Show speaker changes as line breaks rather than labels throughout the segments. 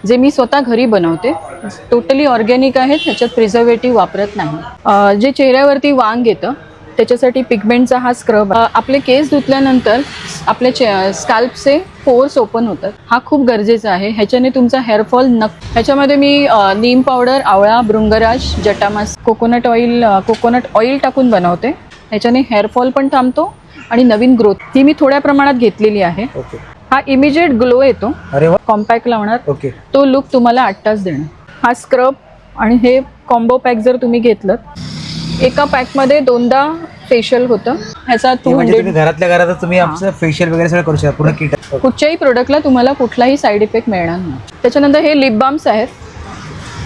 जे मी स्वतः घरी बनवते, टोटली ऑर्गॅनिक आहे, त्याच्यात प्रिझर्वेटिव्ह वापरत नाही। जे चेहऱ्यावरती वांग येतं त्याच्यासाठी पिगमेंटचा हा स्क्रब। आपले केस धुतल्यानंतर आपले स्कॅल्पचे पोर्स ओपन होतात, हा खूप गरजेचा आहे। ह्याच्याने तुमचा हेअरफॉल ह्याच्यामध्ये मी नीम पावडर, आवळा, भृंगराज, जटामासी, कोकोनट ऑइल टाकून बनवते। ह्याच्याने हेअरफॉल पण थांबतो आणि नवीन ग्रोथ ही मी थोड्या प्रमाणात घेतलेली आहे। हा इमिजिएट ग्लो येतो, कॉम्पॅक्ट लावणार, तो लुक तुम्हाला 8 तास देणार। हा स्क्रब आणि हे कॉम्बो पॅक जर तुम्ही घेतलं, एका पॅकमध्ये 2दा फेशियल होतं। ह्याचा 200
घरातल्या घरातच तुम्ही आपलं फेशियल वगैरे सगळं करू शकता पूर्ण किट।
कुठच्याही प्रोडक्टला तुम्हाला कुठलाही साईड इफेक्ट मिळणार नाही। त्याच्यानंतर हे लिप बाम्स आहेत,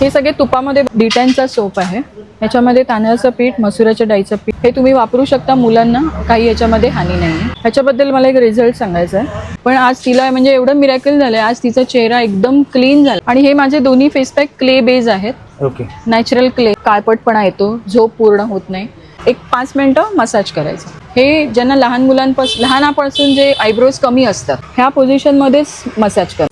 हे सगळे तुपामध्ये डिटॅनचा सोप आहे। ह्याच्यामध्ये तांदळाचं पीठ, मसुराच्या डाळीचं पीठ, हे तुम्ही वापरू शकता, मुलांना काही याच्यामध्ये हानी नाही आहे। ह्याच्याबद्दल मला एक रिझल्ट सांगायचा आहे, पण आज तिला म्हणजे एवढं मिरॅकल झालं, आज तिचा चेहरा एकदम क्लीन झाला। आणि हे माझे दोन्ही फेस पॅक क्ले बेस आहेत, नॅचरल क्ले, काळपटपणा येतो, झोप पूर्ण होत नाही। एक 5 मिनिटं मसाज करायचं। हे ज्यांना लहानापासून जे आयब्रोज कमी असतात, ह्या पोझिशनमध्येच मसाज करा।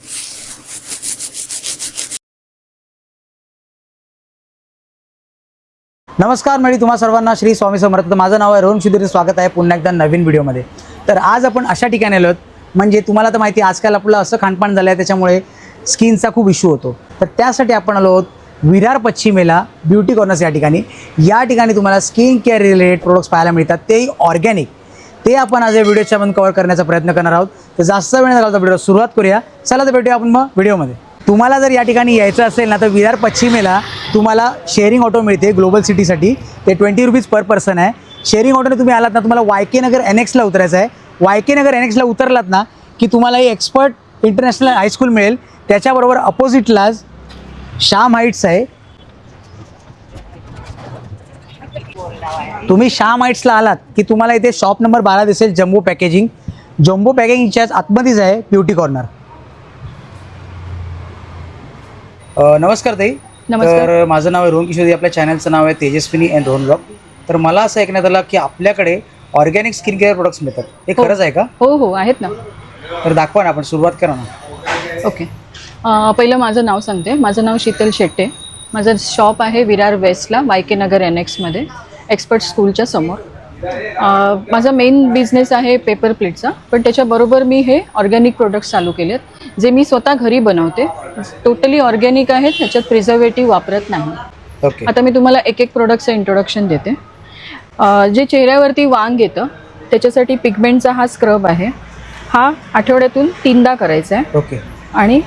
नमस्कार मंडळी, तुम्हा सर्वांना श्री स्वामी समर्थ। माझं नाव आहे रोहन शिदोरी, स्वागत आहे पुन्हा एकदा नवीन व्हिडिओमध्ये। तर आज आपण अशा ठिकाणी आलो आहोत, म्हणजे तुम्हाला तर माहिती आहे आजकाल आपलं असं खानपान झालं आहे त्याच्यामुळे स्किनचा खूप इश्यू होतो। तर त्यासाठी आपण आलो आहोत विरार पश्चिमेला ब्युटी कॉर्नर्स या ठिकाणी। या ठिकाणी तुम्हाला स्किन केअर रिलेटेड प्रोडक्ट्स पाहायला मिळतात, तेही ऑर्गॅनिक। ते आपण आज या व्हिडिओच्या मध्ये कव्हर करण्याचा प्रयत्न करणार आहोत। तर जास्त वेळ न घालता व्हिडिओ सुरुवात करूया। चला तर भेटूया आपण मग व्हिडिओमध्ये। तुम्हाला जर या ठिकाणी यायचं असेल ना, तर विरार पश्चिमेला तुम्हाला शेअरिंग ऑटो मिळते ग्लोबल सिटीसाठी, ते 20 रुपीज पर पर्सन आहे। शेअरिंग ऑटोने तुम्ही आलात ना, तुम्हाला YK नगर NXला उतरायचं आहे। YK नगर NXला उतरलात ना की तुम्हाला ही एक्सपर्ट इंटरनॅशनल हायस्कूल मिळेल, त्याच्याबरोबर अपोजिटलाच श्याम हाईट्स आहे। तुम्ही श्याम हाईट्सला आलात की तुम्हाला इथे शॉप नंबर 12 दिसेल, जम्बो पॅकेजिंगच्याच आतमध्येच आहे ब्युटी कॉर्नर। नमस्कार ताई। तर माझं नाव आहे रोहन किशोरी, आपल्या चॅनलचं नाव आहे तेजस्विनी अँड रोहन ब्लॉग। तर मला असं ऐकण्यात आलं की आपल्याकडे ऑर्गॅनिक स्किन केअर प्रोडक्ट्स मिळतात, हे खरंच आहे का?
हो आहेत ना।
तर दाखवा ना, आपण सुरुवात करा ना।
ओके, पहिलं माझं नाव सांगते। माझं नाव शीतल शेट्टे, माझं शॉप आहे विरार वेस्टला YK नगर NXमध्ये, एक्सपर्ट स्कूलच्या समोर। माझा मेन बिझनेस आहे पेपर प्लेटचा, पण त्याच्याबरोबर मी हे ऑर्गॅनिक प्रोडक्ट्स चालू केलेत, जे मी स्वतः घरी बनवते, टोटली ऑर्गॅनिक आहे, त्याच्यात प्रिझर्वेटिव्ह वापरत नाही। आता मी तुम्हाला एक प्रोडक्टचं इंट्रोडक्शन देते। जे चेहऱ्यावरती वांग येतं त्याच्यासाठी पिगमेंटचा हा स्क्रब आहे, हा आठवड्यातून 3दा करायचा आहे। आणि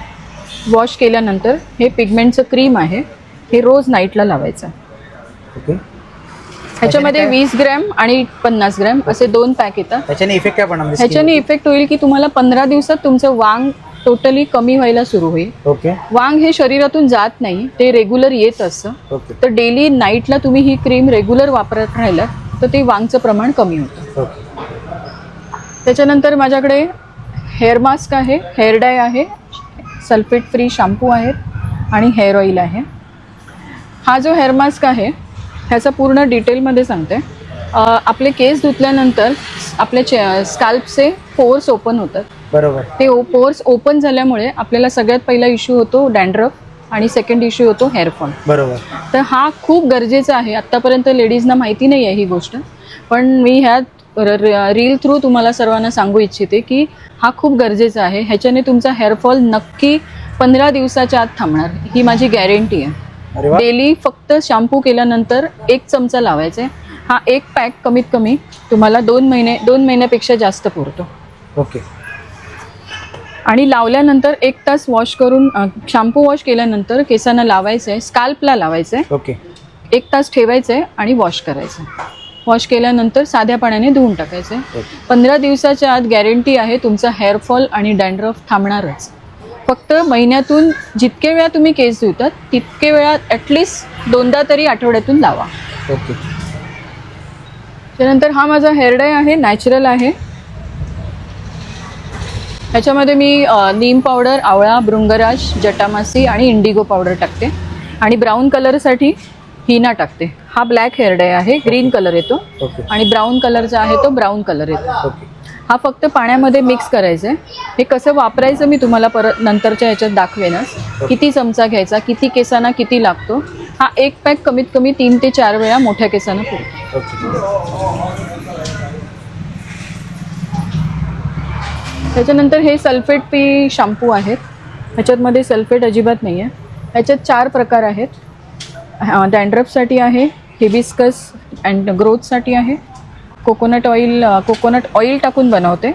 वॉश केल्यानंतर हे पिगमेंटचं क्रीम आहे, हे रोज नाईटला लावायचं। ह्याच्यामध्ये 20 ग्रॅम आणि 50 ग्रॅम असे 2 पॅक येतात।
ह्याच्याने इफेक्ट काय पडणार?
ह्याच्याने इफेक्ट होईल की तुम्हाला 15 दिवसात तुमचं वांग टोटली कमी व्हायला सुरू होईल। वांग हे शरीरातून जात नाही, ते रेग्युलर येत असतं। तर डेली नाईटला तुम्ही ही क्रीम रेग्युलर वापरत राहिला तर ते वांगचं प्रमाण कमी होतं। त्याच्यानंतर माझ्याकडे हेअर मास्क आहे, हेअर डाय आहे, सल्फेट फ्री शॅम्पू आहेत आणि हेअर ऑइल आहे। हा जो हेअर मास्क आहे ह्याचा पूर्ण डिटेलमध्ये सांगते। आपले केस धुतल्यानंतर आपले स्कॅल्पचे पोर्स ओपन होतात, बरोबर। ते पोर्स ओपन झाल्यामुळे आपल्याला सगळ्यात पहिला इश्यू होतो डॅन्ड्रफ, आणि सेकंड इश्यू होतो हेअरफॉल, बरोबर। तर हा खूप गरजेचा आहे। आत्तापर्यंत लेडीजना माहिती नाही आहे ही गोष्ट, पण मी ह्या रील थ्रू तुम्हाला सर्वांना सांगू इच्छिते की हा खूप गरजेचा आहे। ह्याच्याने तुमचा हेअरफॉल नक्की 15 दिवसाच्या आत थांबणार, ही माझी गॅरंटी आहे। डेली फक्त शॅम्पू केल्यानंतर 1 चमचा लावायचा आहे। हा एक पॅक कमीत कमी तुम्हाला 2 महिन्यापेक्षा जास्त पुरतो। आणि लावल्यानंतर 1 तास वॉश करून, शॅम्पू वॉश केल्यानंतर केसांना लावायचं आहे, स्कॅल्पला लावायचं आहे, 1 तास ठेवायचं आहे आणि वॉश करायचं आहे। वॉश केल्यानंतर साध्या पाण्याने धुवून टाकायचं आहे। 15 दिवसाच्या आत गॅरंटी आहे तुमचा हेअरफॉल आणि डॅन्ड्रफ थांबणारच। फक्त महिन्यातून जितके वेळा तुम्ही केस धुतात तितके वेळा ॲटलिस्ट 2दा तरी आठवड्यातून लावा। त्यानंतर हा माझा हेअर डाय आहे, नॅचरल आहे। ह्याच्यामध्ये मी नीम पावडर, आवळा, भृंगराज, जटामासी आणि इंडिगो पावडर टाकते, आणि ब्राऊन कलरसाठी हिना टाकते। हा ब्लॅक हेअर डाय आहे, ग्रीन कलर येतो, आणि ब्राऊन कलरचा आहे तो ब्राऊन कलर येतो। हा फक्त पाण्यामध्ये मिक्स करायचं आहे. हे कसं वापरायचं मी तुम्हाला परत नंतरच्या ह्याच्यात दाखवेनच. किती चमचा घ्यायचा, किती केसांना किती लागतो. हा एक पॅक कमीत कमी 3 ते 4 वेळा मोठ्या केसांना पुरतो. त्याच्यानंतर हे सल्फेट फ्री शॅम्पू आहेत. ह्याच्यामध्ये सल्फेट अजिबात नाही आहे. ह्याच्यात 4 प्रकार आहेत. डॅन्ड्रफसाठी आहे, हिबिस्कस अँड ग्रोथसाठी आहे, कोकोनट ऑइल टाकून बनवते,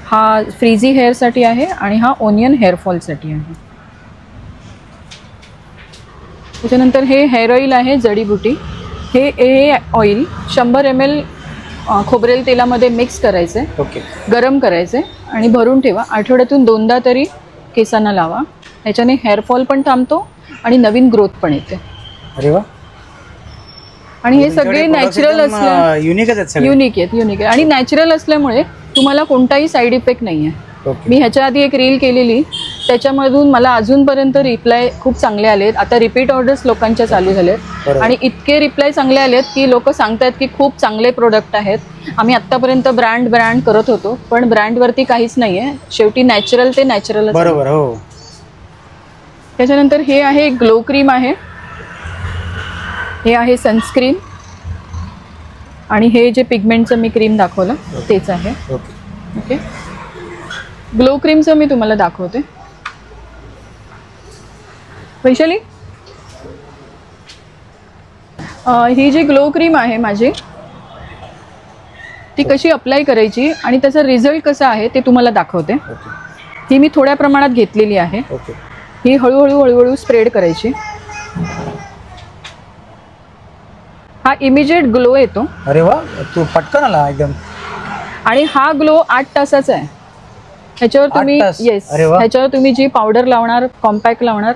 हा फ्रीझी हेअरसाठी आहे आणि हा ओनियन हेअरफॉलसाठी आहे. त्याच्यानंतर हे हेअर ऑइल आहे जडीबुटी. हे ऑइल 100 ml खोबरेल तेलामध्ये मिक्स करायचं आहे.
ओके.
गरम करायचं आहे आणि भरून ठेवा. आठवड्यातून 2दा तरी केसांना लावा. ह्याच्याने हेअरफॉल पण थांबतो आणि नवीन ग्रोथ पण येते.
अरे वा.
आणि हे सगळे नॅचरल
युनिकच आहेत सगळे.
युनिक आहेत आणि नॅचरल असल्यामुळे तुम्हाला कोणताही साईड इफेक्ट नाही आहे. मी ह्याच्या आधी एक रील केलेली, त्याच्यामधून मला अजूनपर्यंत रिप्लाय खूप चांगले आलेत. आता रिपीट ऑर्डर्स लोकांच्या चालू झालेत आणि इतके रिप्लाय चांगले आलेत की लोक सांगतात की खूप चांगले प्रोडक्ट आहेत. आम्ही आत्तापर्यंत ब्रँड करत होतो, पण ब्रँडवरती काहीच नाही आहे. शेवटी नॅचरल ते नॅचरल.
बरोबर. हो.
त्याच्यानंतर हे आहे ग्लो क्रीम आहे, हे आहे सनस्क्रीन आणि हे जे पिगमेंटचं मी क्रीम दाखवलं तेच आहे. ओके. ग्लो क्रीमचं मी तुम्हाला दाखवते. वैशाली, ही जी ग्लो क्रीम आहे माझी, ती कशी अप्लाय करायची आणि त्याचा रिझल्ट कसा आहे ते तुम्हाला दाखवते. ही मी थोड्या प्रमाणात घेतलेली आहे. ही हळूहळू स्प्रेड करायची. हा इमिजिएट ग्लो येतो.
अरे वा, तू पटकन आला एकदम.
आणि हा ग्लो 8 तासाचा आहे. ह्याच्यावर तुम्ही ह्याच्यावर तुम्ही जी पावडर लावणार, कॉम्पॅक्ट लावणार,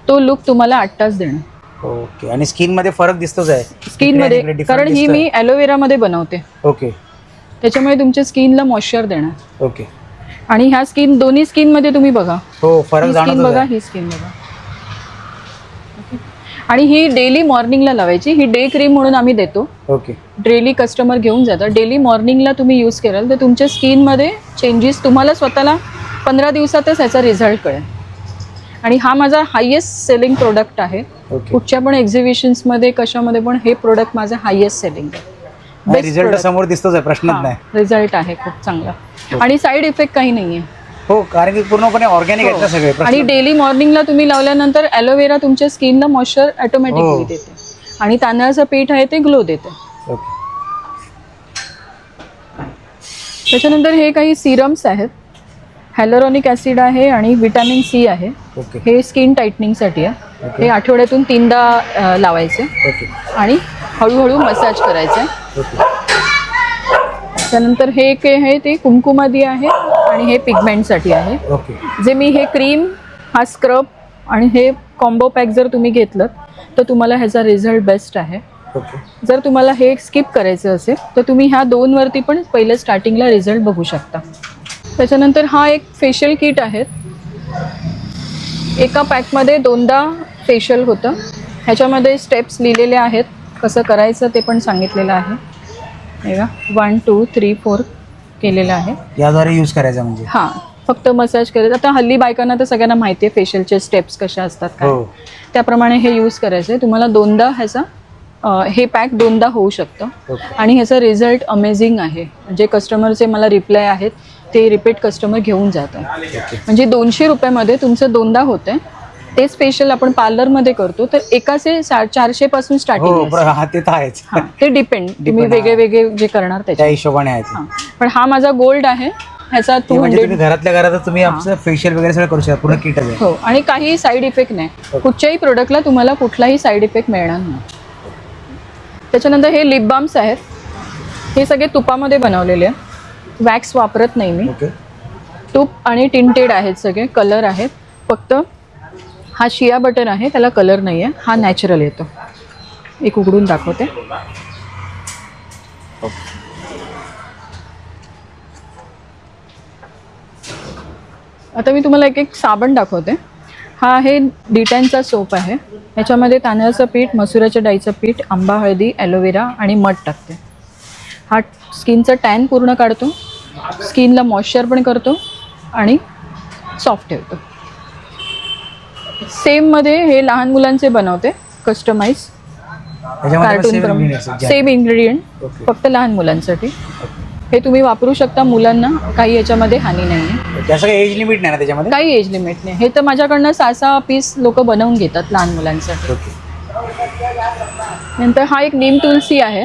तो लुक तुम्हाला 8 तास देणार.
ओके. आणि स्किन मध्ये फरक दिसतोच आहे
स्किन मध्ये, कारण ही मी ॲलोवेरा मध्ये बनवते.
ओके.
त्याच्यामुळे तुमच्या स्किनला मॉइश्चर देणार.
ओके.
आणि ह्या स्किन, दोन्ही स्किन मध्ये तुम्ही बघा.
हो, फरक
ही
जाणवतो.
स्किन बघा, ही स्किन बघा. आणि ही डेली मॉर्निंगला लावायची. ही डे क्रीम म्हणून आम्ही देतो.
ओके.
डेली कस्टमर घेऊन जातात. डेली मॉर्निंगला तुम्ही यूज कराल तर तुमच्या स्किनमध्ये चेंजेस तुम्हाला स्वतःला 15 दिवसातच ह्याचा रिझल्ट कळेल. आणि हा माझा हायेस्ट सेलिंग प्रोडक्ट आहे. कुठच्या पण एक्झिबिशन्समध्ये कशामध्ये पण हे प्रोडक्ट माझं हायेस्ट सेलिंग आहे.
रिझल्ट समोर दिसतोच आहे, प्रश्नच नाही.
रिझल्ट आहे खूप चांगला आणि साईड इफेक्ट काही नाहीये.
हो, कारण की पूर्णपणे ऑर्गॅनिक आहेत ना सगळे.
आणि डेली मॉर्निंगला तुम्ही लावल्यानंतर ॲलोवेरा तुमच्या स्किनला मॉइश्चर ऑटोमॅटिकली देते आणि तांदळाचं पीठ आहे ते ग्लो देते. त्याच्यानंतर हे काही सिरम्स आहेत. हॅलोरॉनिक ॲसिड आहे आणि व्हिटॅमिन सी आहे. हे स्किन टाईटनिंगसाठी आहे. हे आठवड्यातून 3दा लावायचे आणि हळूहळू मसाज करायचे. त्यानंतर हे काय आहे ते कुमकुमादी आहे आणि हे पिगमेंटसाठी आहे. जे मी हे क्रीम, हा स्क्रब आणि हे कॉम्बो पॅक जर तुम्ही घेतलं तर तुम्हाला ह्याचा रिझल्ट बेस्ट आहे. जर तुम्हाला हे स्किप करायचं असेल तर तुम्ही ह्या 2 वरती पण पहिले स्टार्टिंगला रिझल्ट बघू शकता. त्याच्यानंतर हा एक फेशियल किट आहे. एका पॅकमध्ये 2दा फेशियल होतं. ह्याच्यामध्ये स्टेप्स लिहिलेले आहेत, कसं करायचं ते पण सांगितलेलं आहे. हे का 1 2 3 4 केलेलं आहे.
याद्वारे यूज करायचं म्हणजे
हां, फक्त मसाज करायचं. आता हल्ली बायकांना तर सगळ्यांना माहिती आहे फेशियलचे स्टेप्स कशा असतात काय, त्याप्रमाणे हे यूज करायचं आहे. तुम्हाला 2दा ह्याचा हे पॅक 2दा होऊ शकतं आणि ह्याचा रिझल्ट अमेझिंग आहे. म्हणजे कस्टमरचे मला रिप्लाय आहेत, ते रिपीट कस्टमर घेऊन जात आहे. म्हणजे 200 रुपयामध्ये तुमचं 2दा होतं आहे. तेच फेशियल आपण पार्लरमध्ये करतो तर एकाचे 400 पासून स्टार्टिंग आहे. ते डिपेंड, तुम्ही वेगळे वेगळे जे करणार त्याच्या
हिशोबाने आहे.
पण हा माझा गोल्ड आहे. ह्याचा 200.
घरातल्या घरातच तुम्ही आपलं फेशियल वगैरे सगळं करू शकता, पूर्ण किट आहे.
हो, आणि काही साईड इफेक्ट नाही. कुठच्याही प्रोडक्टला तुम्हाला कुठलाही साईड इफेक्ट मिळणार नाही. त्याच्यानंतर हे लिप बाम्स आहेत. हे सगळे तुपामध्ये बनवलेले आहे. वॅक्स वापरत नाही मी. तूप आणि टिंटेड आहेत सगळे, कलर आहेत. फक्त हा शिया बटर आहे, त्याला कलर नाही आहे. हा नॅचरल येतो. एक उघडून दाखवते. आता मी तुम्हाला एक एक साबण दाखवते. हा आहे डिटॅनचा सोप आहे. ह्याच्यामध्ये तांदळाचं पीठ, मसुराच्या डाळीचं पीठ, आंबा, हळदी, ॲलोवेरा आणि मध टाकते. हा स्किनचं टॅन पूर्ण काढतो स्किनला मॉइश्चर पण करतो आणि सॉफ्ट ठेवतो. सेममध्ये हे लहान मुलांचे बनवते कस्टमाइज कार्टून प्रमाणे सेम इन्ग्रेडियंट फक्त लहान मुलांसाठी. हे तुम्ही वापरू शकता मुलांना, काही याच्यामध्ये हानी नाही आहे.
त्याचं काही एज लिमिट नाही ना त्याच्यामध्ये?
काही एज लिमिट नाही. हे तर माझ्याकडनं 6-6 पीस लोक बनवून घेतात लहान मुलांसाठी. नंतर हा एक नीम तुलसी आहे.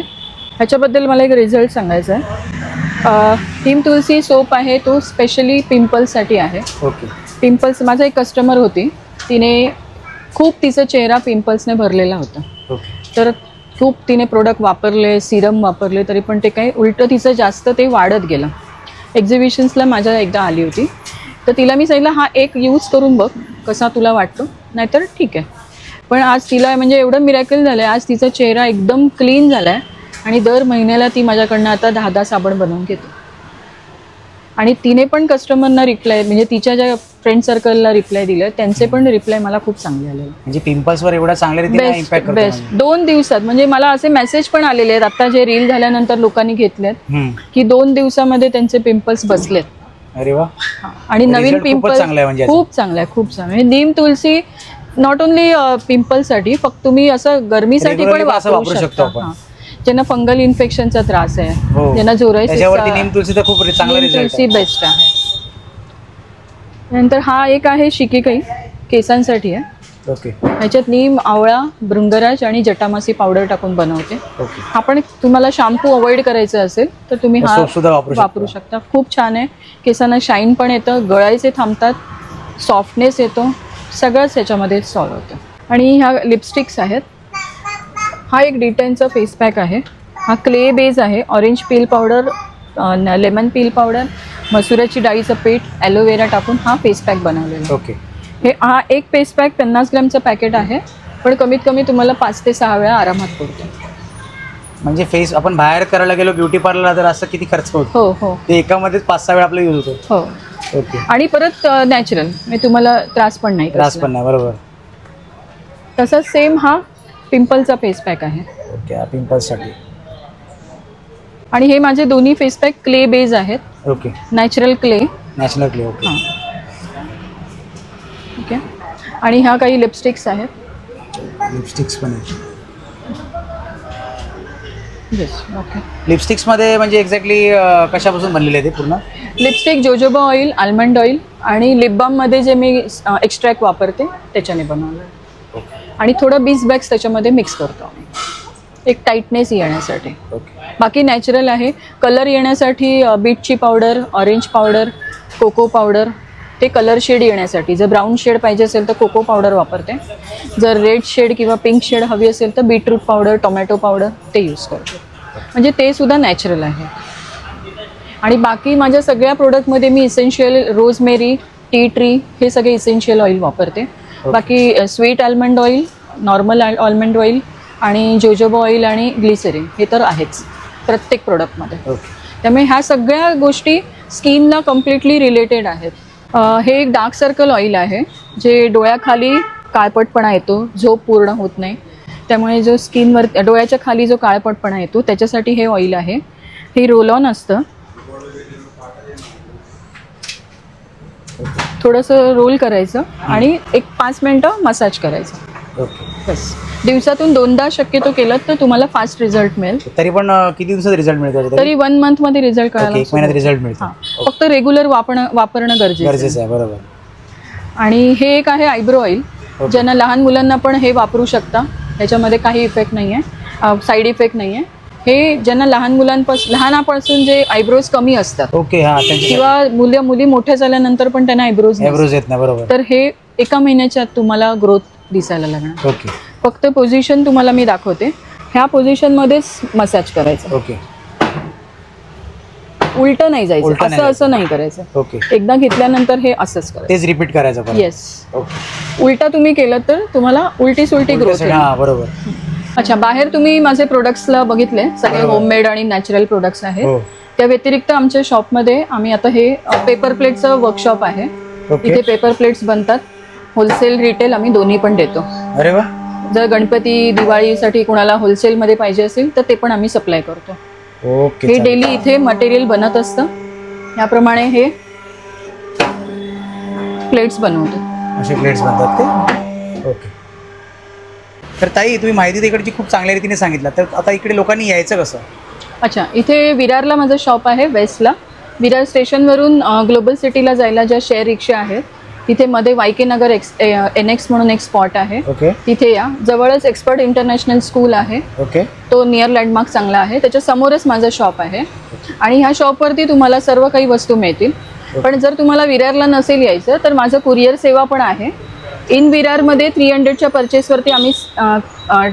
ह्याच्याबद्दल मला एक रिझल्ट सांगायचा आहे. नीम तुलसी सोप आहे तो स्पेशली पिंपल्ससाठी आहे.
ओके.
पिंपल्स, माझा एक कस्टमर होती, तिने खूप तिचा चेहरा पिंपल्सने भरलेला होता. तर खूप तिने प्रोडक्ट वापरले, सिरम वापरले, तरी पण ते काही उलटं तिचं जास्त ते वाढत गेलं. एक्झिबिशन्सला माझ्या एकदा आली होती, तर तिला मी सांगितलं हा एक यूज करून बघ कसा तुला वाटतो, नाहीतर ठीक आहे. पण आज तिला म्हणजे एवढं मिरॅकल झालं आहे, आज तिचा चेहरा एकदम क्लीन झाला आहे आणि दर महिन्याला ती माझ्याकडनं आता 10-10 साबण बनवून घेते. आणि तिने पण कस्टमरना रिप्लाय, म्हणजे तिच्या ज्या फ्रेंड सर्कलला रिप्लाय दिले त्यांचे पण रिप्लाय मला खूप चांगले आले.
म्हणजे पिंपल्सवर एवढा चांगल्या रीतीने इम्पॅक्ट करतो.
बेस्ट 2 दिवसात. म्हणजे मला असे मेसेज पण आलेले आहेत आता जे रील झाल्यानंतर लोकांनी घेतलेत की 2 दिवसामध्ये त्यांचे पिंपल्स बसलेत.
अरे वा.
आणि नवीन पिंपल्स
म्हणजे
खूप चांगला आहे, खूप चांगला. नीम तुलसी नॉट ओनली पिंपल्ससाठी, फक्त तुम्ही असं गरमीसाठी पण वापरू शकता. ज्यांना फंगल इन्फेक्शनचा त्रास आहे, ज्यांना
त्याच्यावरती नीम तुलसी तर खूप चांगला रिझल्ट आहे.
तुलसी बेस्ट आहे. नंतर हा एक आहे शिकेकाई, केसांसाठी आहे.
ओके.
ह्याच्यात नीम, आवळा, भृंगराज आणि जटामासी पावडर टाकून बनवते. हा पण तुम्हाला शॅम्पू अवॉइड करायचं असेल तर तुम्ही हा वापरू शकता. खूप छान आहे. केसांना शाईन पण येतं, गळायचे थांबतात, सॉफ्टनेस येतो, सगळंच ह्याच्यामध्ये सॉल्व होतं. आणि ह्या लिपस्टिक्स आहेत. हा एक डिटेनचा फेस पॅक आहे. हा क्ले बेस आहे. Orange peel powder, lemon peel powder, मसुराची डाळीचं पीठ, ॲलोवेरा टाकून हा फेस पॅक बनवलेला.
ओके.
हा एक फेस पॅक 50 ग्रॅमचं पॅकेट आहे, पण कमीत कमी तुम्हाला 5 ते 6 वेळा आरामात पडतो.
म्हणजे फेस आपण बाहेर करायला गेलो ब्युटी पार्लरला तर असं किती खर्च होतो?
हो हो.
ते एकामध्येच 5-6 वेळा आपला यूज होतो.
हो.
ओके.
आणि परत नॅचरल, म्हणजे तुम्हाला त्रास पण नाही.
बरोबर.
तसंच सेम हा पिंपलचा फेस पॅक आहे.
ओके. पिंपल्ससाठी.
आणि हे माझे दोन्ही फेस पॅक क्ले बेस आहेत.
Okay.
Natural clay.
Okay.
Okay. आणि ह्या काही लिपस्टिक्स आहेत.
लिपस्टिक्स पण आहेत.
येस. ओके.
लिपस्टिक्समध्ये म्हणजे एक्झॅक्टली कशापासून बनलेले आहे ते पूर्ण? Lipstick
jojoba oil, almond oil आणि लिप बाममध्ये जे मी एक्स्ट्रॅक्ट वापरते त्याच्याने बनवलं. आणि थोडं बीज त्याच्यामध्ये मिक्स करतो एक टाईटनेस येण्यासाठी. बाकी नॅचरल आहे. कलर येण्यासाठी बीटची powder, orange powder, cocoa powder, ते कलर शेड येण्यासाठी. जर ब्राऊन शेड पाहिजे असेल तर कोको पावडर वापरते. जर रेड शेड किंवा पिंक शेड हवी असेल तर बीटरूट पावडर, टोमॅटो पावडर ते यूज करते. म्हणजे ते सुद्धा नॅचरल आहे. आणि बाकी माझ्या सगळ्या प्रोडक्टमध्ये मी इसेन्शियल रोजमेरी, टी ट्री हे सगळे इसेन्शियल ऑइल वापरते. बाकी sweet almond oil, normal almond oil आणि जोजोबा ऑइल आणि ग्लिसरीन हे तर आहेच प्रत्येक प्रोडक्टमध्ये. त्यामुळे ह्या सगळ्या गोष्टी स्किनला कम्प्लिटली रिलेटेड आहेत. हे एक डार्क सर्कल ऑइल आहे जे डोळ्याखाली काळपटपणा येतो, झोप पूर्ण होत नाही, त्यामुळे जो स्किनवर डोळ्याच्या खाली जो काळपटपणा येतो त्याच्यासाठी हे ऑइल आहे. हे रोल ऑन असतं. थोडंसं रोल करायचं आणि एक 5 मिनटं मसाज करायचं. बस. दिवसातून 2दा शक्यतो केलं तर तुम्हाला फास्ट रिझल्ट मिळेल.
तरी पण किती दिवसात रिझल्ट मिळतो?
तरी 1 मंथमध्ये रिझल्ट कळायला.
1 महिन्यात रिझल्ट मिळतो.
फक्त रेग्युलर वापरणं गरजेचं
आहे. बरोबर.
आणि हे एक आहे आयब्रो ऑइल. ज्यांना लहान मुलांना पण हे वापरू शकता. ह्याच्यामध्ये काही इफेक्ट नाही आहे, साईड इफेक्ट नाही आहे. हे ज्यांना लहानापासून जे आयब्रोज कमी असतात,
ओके,
किंवा मुली मोठ्या झाल्यानंतर पण त्यांना आयब्रोज
येत नाही, बरोबर,
तर हे 1 महिन्याच्या आत तुम्हाला ग्रोथ दिसायला लागणार.
ओके.
फक्त पोझिशन तुम्हाला मी दाखवते. ह्या पोझिशनमध्येच मसाज करायचं.
ओके.
उलटं नाही जायचं, असं नाही करायचं.
ओके.
एकदा घेतल्यानंतर हे असंच करायचं,
तेच रिपीट करायचं.
येस. उलटा तुम्ही केलं तर तुम्हाला उलटी सुलटी ग्रोथ होईल.
बरोबर.
अच्छा, बाहेर तुम्ही माझे प्रोडक्ट्सला बघितले, सगळे होममेड आणि नॅचरल प्रोडक्ट्स आहेत. त्या व्यतिरिक्त आमच्या शॉपमध्ये आम्ही आता हे पेपर प्लेटचं वर्कशॉप आहे. इथे पेपर प्लेट्स बनतात. होलसेल, रिटेल आम्ही दोन्ही पण देतो.
अरे वा.
जर गणपती दिवाळीसाठी कोणाला होलसेलमध्ये पाहिजे असेल तर ते पण आम्ही सप्लाय करतो.
ओके.
हे डेली इथे मटेरियल बनत असतं याप्रमाणे हे प्लेट्स बनवतो.
असे प्लेट्स बनतात ते. ओके. तर ताई तुम्ही माहिती तिकडची खूप चांगल्या रीतीने सांगितलं, तर आता इकडे लोकांनी यायचं कसं?
अच्छा, इथे विरारला माझं शॉप आहे वेस्टला. विरार स्टेशनवरून ग्लोबल सिटीला जायला ज्या शेअर रिक्षा आहेत तिथे मध्ये YK नगर NX म्हणून एक स्पॉट आहे.
ओके.
तिथे या. जवळच एक्सपर्ट इंटरनॅशनल स्कूल आहे.
ओके.
तो नियर लँडमार्क चांगला आहे. त्याच्या समोरच माझं शॉप आहे आणि ह्या शॉपवरती तुम्हाला सर्व काही वस्तू मिळतील. पण जर तुम्हाला विरारला नसेल यायचं तर माझं कुरिअर सेवा पण आहे. इन विरारमध्ये 300च्या परचेसवरती आम्ही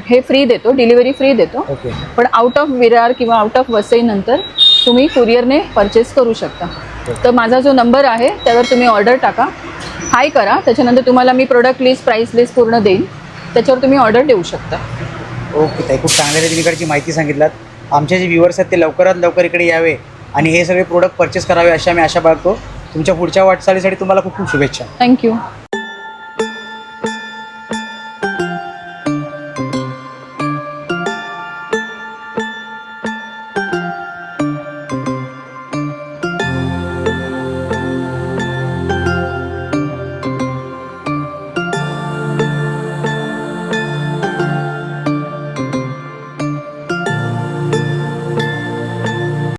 हे फ्री देतो, डिलिव्हरी फ्री देतो.
ओके.
पण आउट ऑफ विरार किंवा आउट ऑफ वसईनंतर तुम्ही कुरिअरने परचेस करू शकता. तर माझा जो नंबर आहे त्यावर तुम्ही ऑर्डर टाका, हाय करा, त्याच्यानंतर तुम्हाला मी प्रोडक्ट लिस्ट, प्राईस लिस्ट पूर्ण देईन, त्याच्यावर तुम्ही ऑर्डर देऊ शकता.
ओके ताई, खूप चांगल्या रीतीने इकडची माहिती सांगितलात. आमचे जे व्ह्युअर्स आहेत ते लवकरात लवकर इकडे यावे आणि हे सगळे प्रोडक्ट परचेस करावे अशी आम्ही आशा बाळगतो. तुमच्या पुढच्या वाटचालीसाठी तुम्हाला खूप खूप शुभेच्छा.
थँक्यू.